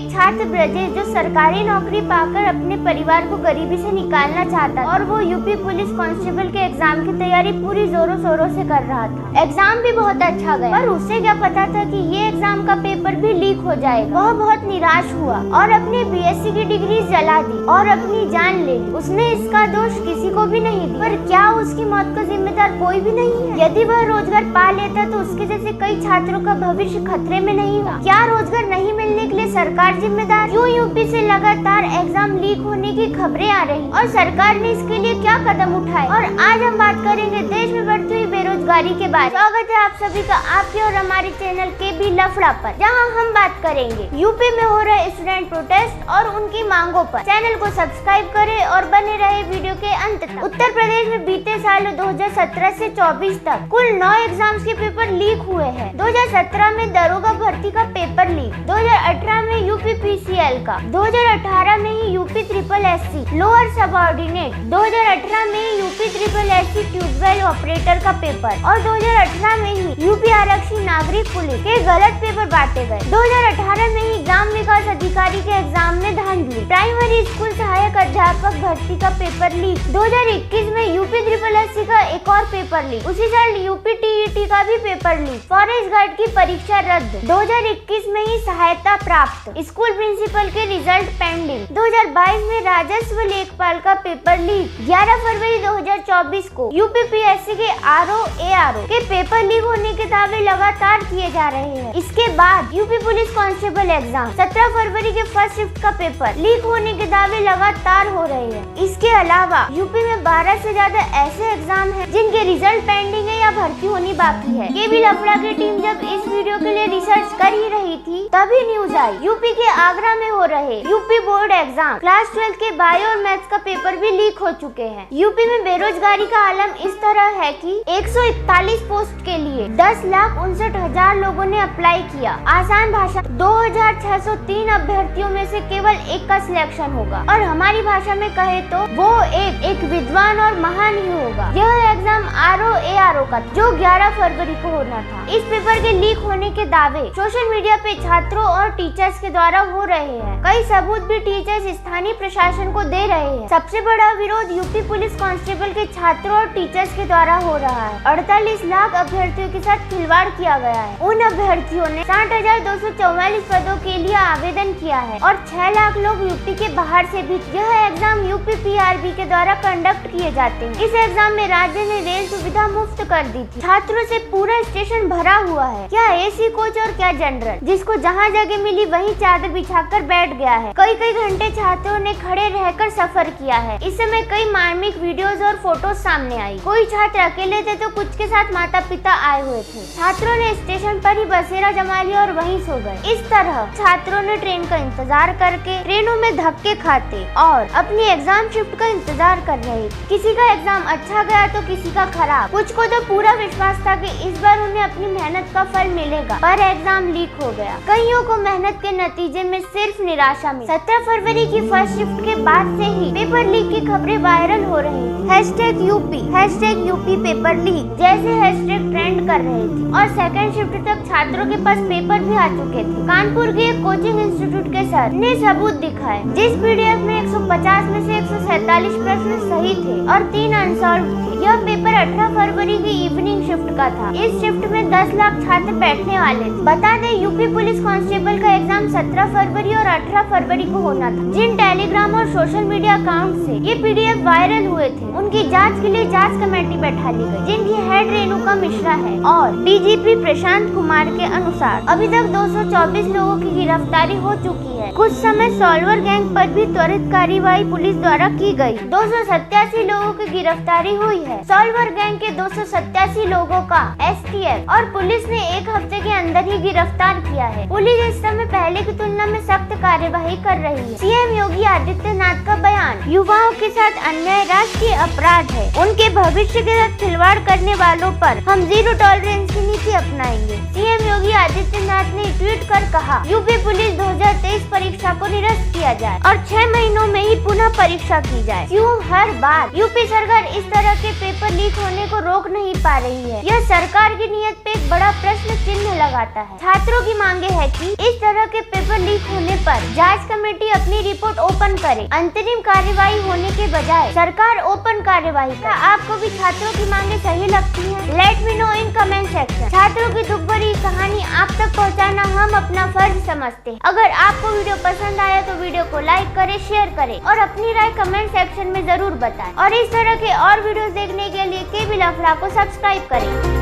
एक छात्र ब्रजेश जो सरकारी नौकरी पाकर अपने परिवार को गरीबी से निकालना चाहता और वो यूपी पुलिस कांस्टेबल के एग्जाम की तैयारी पूरी जोरों शोरों से कर रहा था। एग्जाम भी बहुत अच्छा गया, पर उसे क्या पता था कि ये एग्जाम का पेपर भी लीक हो जाएगा। वह बहुत निराश हुआ और अपनी बीएससी की डिग्री जला दी और अपनी जान ले ली। उसने इसका दोष किसी को भी नहीं दी, पर क्या उसकी मौत का जिम्मेदार कोई भी नहीं है? यदि वह रोजगार पा लेता तो उसके जैसे कई छात्रों का भविष्य खतरे में नहीं था। क्या रोजगार नहीं मिलने के लिए सरकार जिम्मेदार? क्यों यूपी से लगातार एग्जाम लीक होने की खबरें आ रही और सरकार ने इसके लिए क्या कदम उठाए? और आज हम बात करेंगे देश में बढ़ती हुई बेरोजगारी के बारे में। स्वागत है आप सभी का आपके और हमारे चैनल के भी लफड़ा पर, जहां हम बात करेंगे यूपी में हो रहे स्टूडेंट प्रोटेस्ट और उनकी मांगों पर। चैनल को सब्सक्राइब करें और बने रहे वीडियो के अंत तक। उत्तर प्रदेश में बीते साल 2017 से 24 तक कुल 9 एग्जाम्स के पेपर लीक हुए हैं। 2017 में दरोगा भर्ती का पेपर लीक, 2018 में यूपी पीसीएल का, 2018 में ही UP triple SC lower subordinate, 2018 में ही UP triple SC tubewell operator का पेपर और 2018 में ही यूपी आरक्षी नागरिक पुलिस के गलत पेपर बांटे गए। 2018 में ही ग्राम विकास अधिकारी के एग्जाम में धांधली, प्राइमरी स्कूल सहायक अध्यापक भर्ती का पेपर लीक, 2021 में यूपी ट्रिपल एससी का एक और पेपर लीक, उसी साल यूपी टीईटी का भी पेपर लीक, फॉरेस्ट गार्ड की परीक्षा रद्द, 2021 में ही सहायता प्राप्त, स्कूल प्रिंसिपल के रिजल्ट पेंडिंग, 2022 में राजस्व लेखपाल का पेपर लीक, 11 फरवरी 2024 को यूपीपीएससी के आरओ के पेपर लीक होने के दावे लगातार किए जा रहे हैं। इसके बाद यूपी पुलिस कांस्टेबल एग्जाम 17 फरवरी के फर्स्ट शिफ्ट का पेपर लीक होने के दावे लगातार हो रहे हैं। इसके अलावा यूपी में 12 से ज्यादा ऐसे एग्जाम हैं जिनके रिजल्ट पेंडिंग है या भर्ती होनी बाकी है। ये भी लफड़ा की टीम जब इस वीडियो के लिए रिसर्च कर ही रही थी तभी न्यूज आई यूपी के आगरा में हो रहे यूपी बोर्ड एग्जाम क्लास 12 के बायो और मैथ्स का पेपर भी लीक हो चुके हैं। यूपी में बेरोजगारी का आलम इस तरह है कि 141 पोस्ट के लिए 10,59,000 लोगों ने अप्लाई किया। आसान भाषा 2603 अभ्यर्थियों में से केवल एक का सिलेक्शन होगा और हमारी भाषा में कहे तो वो एक विद्वान और महान ही होगा। यह एग्जाम आरओ का जो 11 फरवरी को होना था। इस पेपर के लीक होने के दावे सोशल मीडिया पे छात्रों और टीचर्स के द्वारा हो रहे हैं। कई सबूत भी टीचर्स स्थानीय प्रशासन को दे रहे हैं। सबसे बड़ा विरोध यूपी पुलिस कांस्टेबल के छात्रों और टीचर्स के द्वारा हो रहा है। 48 लाख अभ्यर्थियों के साथ खिलवाड़ किया गया है। उन अभ्यर्थियों ने 60,244 पदों के लिए आवेदन किया है और 6 लाख लोग यूपी के बाहर से भी। यह एग्जाम यूपी पीआरबी के द्वारा कंडक्ट किए जाते हैं। इस एग्जाम में राज्य ने रेल सुविधा मुफ्त कर दी थी। छात्रों से पूरा स्टेशन भरा हुआ है, क्या एसी कोच और क्या जनरल। जिसको जहाँ जगह मिली वहीं चादर बिछाकर बैठ गया है। कई घंटे छात्रों ने खड़े रहकर सफर किया है। इस समय कई मार्मिक वीडियोस और फोटोज सामने आई। कोई छात्र अकेले थे तो कुछ के साथ माता पिता आए हुए थे। छात्रों ने स्टेशन पर ही बसेरा जमा लिया और वहीं सो गए। इस तरह छात्रों ने ट्रेन का इंतजार करके ट्रेनों में धक्के खाते और अपनी एग्जाम शिफ्ट का इंतजार कर रहे थे। किसी का एग्जाम अच्छा गया तो किसी का खराब। कुछ को तो पूरा विश्वास था कि इस बार उन्हें अपनी मेहनत का फल मिलेगा, पर एग्जाम लीक हो गया। कईयों को मेहनत के नतीजे में सिर्फ निराशा मिली। 17 फरवरी की फर्स्ट शिफ्ट के बाद से ही पेपर लीक की खबरें वायरल हो रही थी। #यूपी पेपर लीक जैसे हैशटैग ट्रेंड कर रहे थे और सेकंड शिफ्ट तक छात्रों के पास पेपर भी आ चुके थे। कानपुर के एक कोचिंग इंस्टीट्यूट के सर ने सबूत दिखाए जिस पीडीएफ में 150 में से 147 प्रश्न सही थे और 3 अनसॉल्व थे। यह पेपर 18 फरवरी की इवनिंग शिफ्ट का था। इस शिफ्ट में 10 लाख छात्र बैठने वाले थे। बता दें यूपी पुलिस कांस्टेबल का एग्जाम 17 फरवरी और 18 फरवरी को होना था। जिन टेलीग्राम और सोशल मीडिया अकाउंट से ये पीडीएफ वायरल हुए थे उनकी जांच के लिए जांच कमेटी बैठा ली गई, जिनकी हेड रेणुका मिश्रा है। और डीजीपी प्रशांत कुमार के अनुसार अभी तक 224 लोगों की गिरफ्तारी हो चुकी है। कुछ समय सॉल्वर गैंग पर भी त्वरित कार्यवाही पुलिस द्वारा की गई। 287 लोगों की गिरफ्तारी हुई है। सॉल्वर गैंग के 287 लोगों का एसटीएफ और पुलिस ने एक हफ्ते के अंदर ही गिरफ्तार किया है। पुलिस इस समय पहले की तुलना में सख्त कार्यवाही कर रही है। सीएम योगी आदित्यनाथ का बयान, युवाओं के साथ अन्याय राष्ट्रीय अपराध है। उनके भविष्य के साथ खिलवाड़ करने वालों पर हम जीरो टॉलरेंस की नीति अपनाएंगे। सीएम योगी आदित्यनाथ ने ट्वीट कर कहा, यूपी पुलिस 2023 परीक्षा परीक्षा को निरस्त किया जाए और 6 महीनों में ही पुनः परीक्षा की जाए। क्यों हर बार यूपी सरकार इस तरह के पेपर लीक होने को रोक नहीं पा रही है? यह सरकार की नीयत पे एक बड़ा प्रश्न चिन्ह लगाता है। छात्रों की मांगे है कि इस तरह के पेपर लीक होने पर जांच कमेटी अपनी रिपोर्ट ओपन करे, अंतरिम कार्यवाही होने के बजाय सरकार ओपन कार्यवाही करे। आपको भी छात्रों की मांगे सही लगती है? Let me know in comment section. छात्रों की दुख भरी कहानी आप तक पहुंचाना हम अपना फर्ज समझते हैं। अगर आपको वीडियो पसंद आया तो वीडियो को लाइक करें, शेयर करें और अपनी राय कमेंट सेक्शन में जरूर बताएं। और इस तरह के और वीडियोस देखने के लिए केबी लफड़ा को सब्सक्राइब करें।